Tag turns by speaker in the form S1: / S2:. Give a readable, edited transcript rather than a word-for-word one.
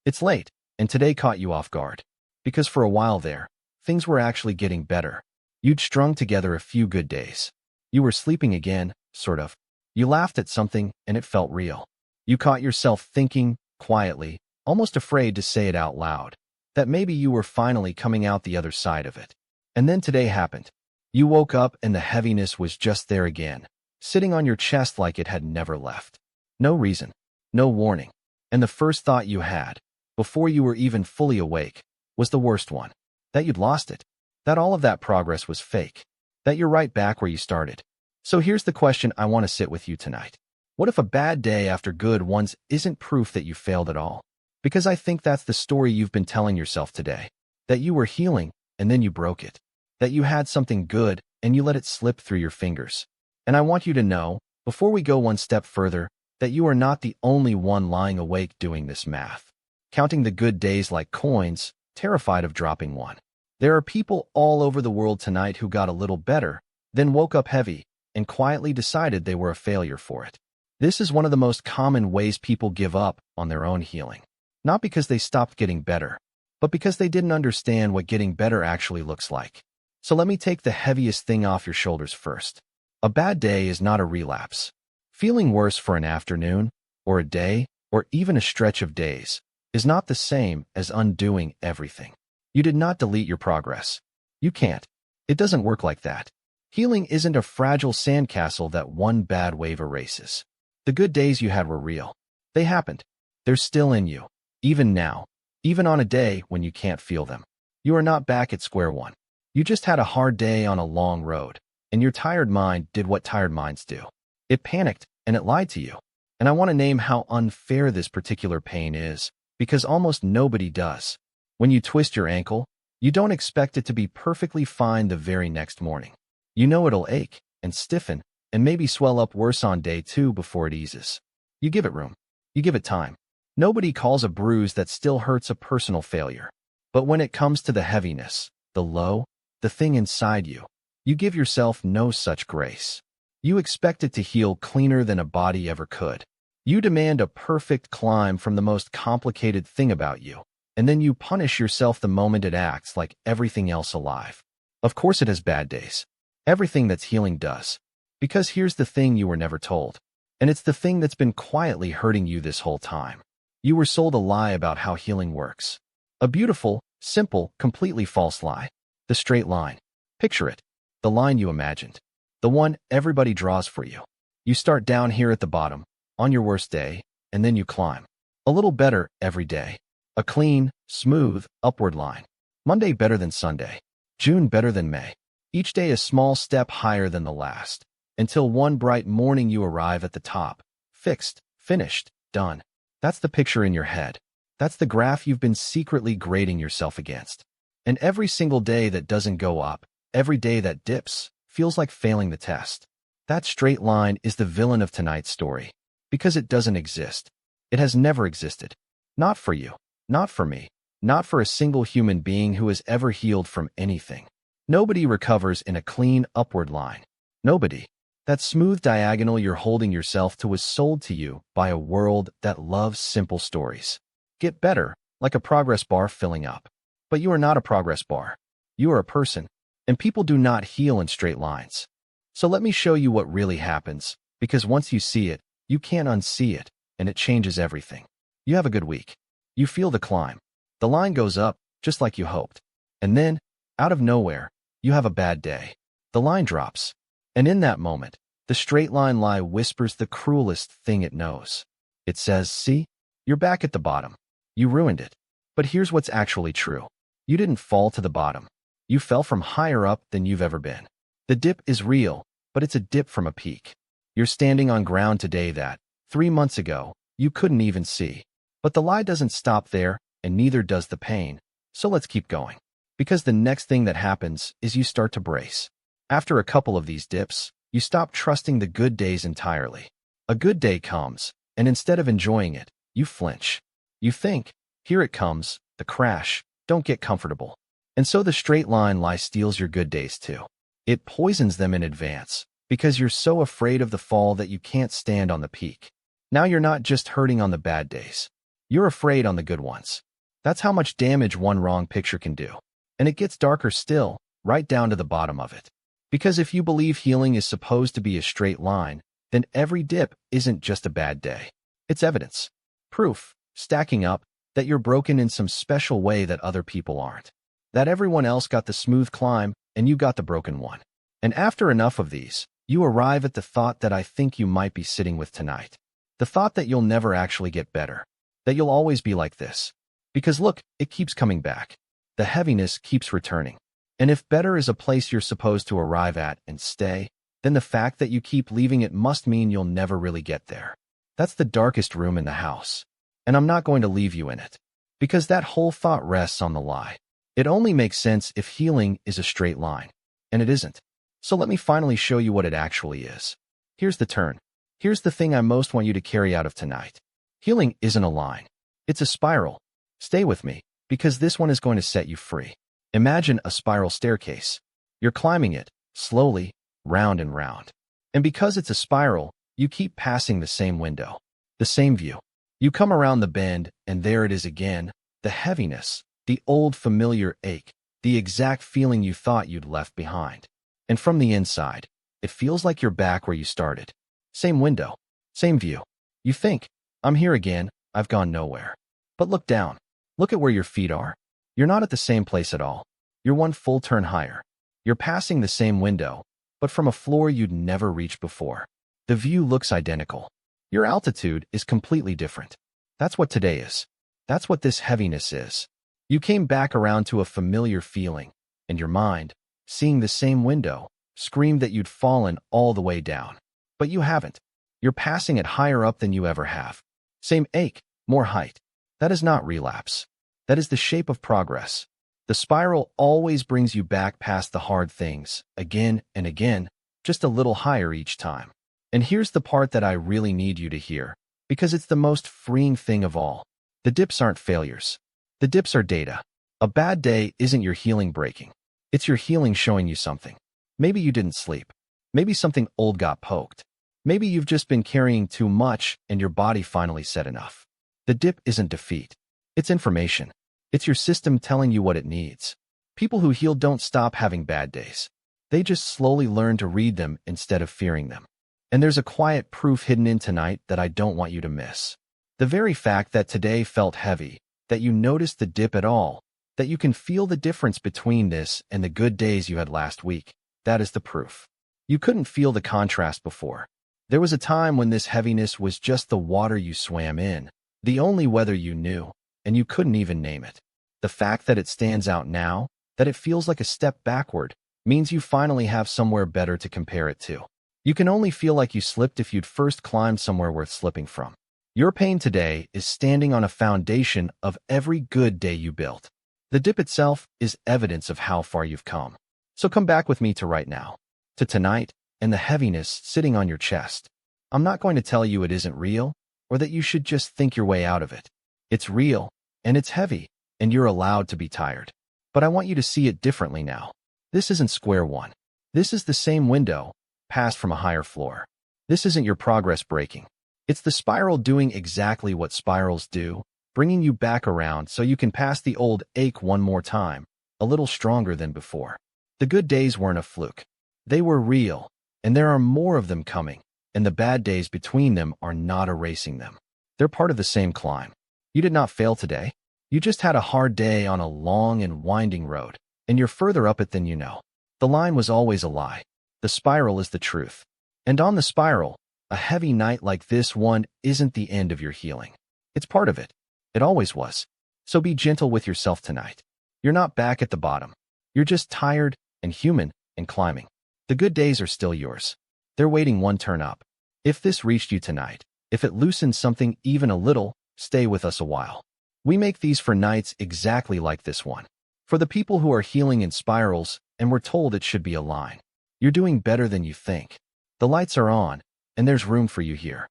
S1: It's late, and today caught you off guard. Because for a while there, things were actually getting better. You'd strung together a few good days. You were sleeping again, sort of. You laughed at something, and it felt real. You caught yourself thinking, quietly, almost afraid to say it out loud, that maybe you were finally coming out the other side of it. And then today happened. You woke up and the heaviness was just there again, sitting on your chest like it had never left. No reason, no warning. And the first thought you had, before you were even fully awake, was the worst one. That you'd lost it. That all of that progress was fake. That you're right back where you started. So here's the question I want to sit with you tonight. What if a bad day after good ones isn't proof that you failed at all? Because I think that's the story you've been telling yourself today. That you were healing, and then you broke it. That you had something good, and you let it slip through your fingers. And I want you to know, before we go one step further, that you are not the only one lying awake doing this math. Counting the good days like coins, terrified of dropping one. There are people all over the world tonight who got a little better, then woke up heavy, and quietly decided they were a failure for it. This is one of the most common ways people give up on their own healing. Not because they stopped getting better, but because they didn't understand what getting better actually looks like. So let me take the heaviest thing off your shoulders first. A bad day is not a relapse. Feeling worse for an afternoon, or a day, or even a stretch of days, is not the same as undoing everything. You did not delete your progress. You can't. It doesn't work like that. Healing isn't a fragile sandcastle that one bad wave erases. The good days you had were real. They happened. They're still in you. Even now. Even on a day when you can't feel them. You are not back at square one. You just had a hard day on a long road, and your tired mind did what tired minds do. It panicked, and it lied to you. And I want to name how unfair this particular pain is, because almost nobody does. When you twist your ankle, you don't expect it to be perfectly fine the very next morning. You know it'll ache, and stiffen, and maybe swell up worse on day 2 before it eases. You give it room. You give it time. Nobody calls a bruise that still hurts a personal failure. But when it comes to the heaviness, the low, the thing inside you, you give yourself no such grace. You expect it to heal cleaner than a body ever could. You demand a perfect climb from the most complicated thing about you, and then you punish yourself the moment it acts like everything else alive. Of course it has bad days. Everything that's healing does. Because here's the thing you were never told. And it's the thing that's been quietly hurting you this whole time. You were sold a lie about how healing works. A beautiful, simple, completely false lie. The straight line. Picture it. The line you imagined. The one everybody draws for you. You start down here at the bottom, on your worst day, and then you climb. A little better every day. A clean, smooth, upward line. Monday better than Sunday. June better than May. Each day a small step higher than the last. Until one bright morning you arrive at the top. Fixed, finished, done. That's the picture in your head. That's the graph you've been secretly grading yourself against. And every single day that doesn't go up, every day that dips, feels like failing the test. That straight line is the villain of tonight's story. Because it doesn't exist. It has never existed. Not for you. Not for me. Not for a single human being who has ever healed from anything. Nobody recovers in a clean upward line. Nobody. That smooth diagonal you're holding yourself to was sold to you by a world that loves simple stories. Get better, like a progress bar filling up. But you are not a progress bar. You are a person. And people do not heal in straight lines. So let me show you what really happens, because once you see it, you can't unsee it, and it changes everything. You have a good week. You feel the climb. The line goes up, just like you hoped. And then, out of nowhere, you have a bad day. The line drops. And in that moment, the straight line lie whispers the cruelest thing it knows. It says, see, you're back at the bottom. You ruined it. But here's what's actually true. You didn't fall to the bottom. You fell from higher up than you've ever been. The dip is real, but it's a dip from a peak. You're standing on ground today that, 3 months ago, you couldn't even see. But the lie doesn't stop there, and neither does the pain. So let's keep going. Because the next thing that happens is you start to brace. After a couple of these dips, you stop trusting the good days entirely. A good day comes, and instead of enjoying it, you flinch. You think, here it comes, the crash, don't get comfortable. And so the straight line lie steals your good days too. It poisons them in advance, because you're so afraid of the fall that you can't stand on the peak. Now you're not just hurting on the bad days. You're afraid on the good ones. That's how much damage one wrong picture can do. And it gets darker still, right down to the bottom of it. Because if you believe healing is supposed to be a straight line, then every dip isn't just a bad day. It's evidence. Proof, stacking up, that you're broken in some special way that other people aren't. That everyone else got the smooth climb, and you got the broken one. And after enough of these, you arrive at the thought that I think you might be sitting with tonight. The thought that you'll never actually get better. That you'll always be like this. Because look, it keeps coming back. The heaviness keeps returning. And if better is a place you're supposed to arrive at and stay, then the fact that you keep leaving it must mean you'll never really get there. That's the darkest room in the house. And I'm not going to leave you in it. Because that whole thought rests on the lie. It only makes sense if healing is a straight line. And it isn't. So let me finally show you what it actually is. Here's the turn. Here's the thing I most want you to carry out of tonight. Healing isn't a line. It's a spiral. Stay with me, because this one is going to set you free. Imagine a spiral staircase. You're climbing it, slowly, round and round. And because it's a spiral, you keep passing the same window, the same view. You come around the bend, and there it is again, the heaviness, the old familiar ache, the exact feeling you thought you'd left behind. And from the inside, it feels like you're back where you started. Same window, same view. You think, I'm here again, I've gone nowhere. But look down. Look at where your feet are. You're not at the same place at all. You're one full turn higher. You're passing the same window, but from a floor you'd never reached before. The view looks identical. Your altitude is completely different. That's what today is. That's what this heaviness is. You came back around to a familiar feeling, and your mind, seeing the same window, screamed that you'd fallen all the way down. But you haven't. You're passing it higher up than you ever have. Same ache, more height. That is not relapse. That is the shape of progress. The spiral always brings you back past the hard things, again and again, just a little higher each time. And here's the part that I really need you to hear, because it's the most freeing thing of all. The dips aren't failures. The dips are data. A bad day isn't your healing breaking. It's your healing showing you something. Maybe you didn't sleep. Maybe something old got poked. Maybe you've just been carrying too much and your body finally said enough. The dip isn't defeat. It's information. It's your system telling you what it needs. People who heal don't stop having bad days. They just slowly learn to read them instead of fearing them. And there's a quiet proof hidden in tonight that I don't want you to miss. The very fact that today felt heavy, that you noticed the dip at all, that you can feel the difference between this and the good days you had last week, that is the proof. You couldn't feel the contrast before. There was a time when this heaviness was just the water you swam in, the only weather you knew, and you couldn't even name it. The fact that it stands out now, that it feels like a step backward, means you finally have somewhere better to compare it to. You can only feel like you slipped if you'd first climbed somewhere worth slipping from. Your pain today is standing on a foundation of every good day you built. The dip itself is evidence of how far you've come. So come back with me to right now, to tonight, and the heaviness sitting on your chest. I'm not going to tell you it isn't real, or that you should just think your way out of it. It's real, and it's heavy, and you're allowed to be tired. But I want you to see it differently now. This isn't square one. This is the same window, passed from a higher floor. This isn't your progress breaking. It's the spiral doing exactly what spirals do, bringing you back around so you can pass the old ache one more time, a little stronger than before. The good days weren't a fluke. They were real, and there are more of them coming, and the bad days between them are not erasing them. They're part of the same climb. You did not fail today. You just had a hard day on a long and winding road, and you're further up it than you know. The line was always a lie. The spiral is the truth. And on the spiral, a heavy night like this one isn't the end of your healing. It's part of it. It always was. So be gentle with yourself tonight. You're not back at the bottom. You're just tired and human and climbing. The good days are still yours. They're waiting one turn up. If this reached you tonight, if it loosened something even a little, stay with us a while. We make these for nights exactly like this one. For the people who are healing in spirals and we're told it should be a line. You're doing better than you think. The lights are on, and there's room for you here.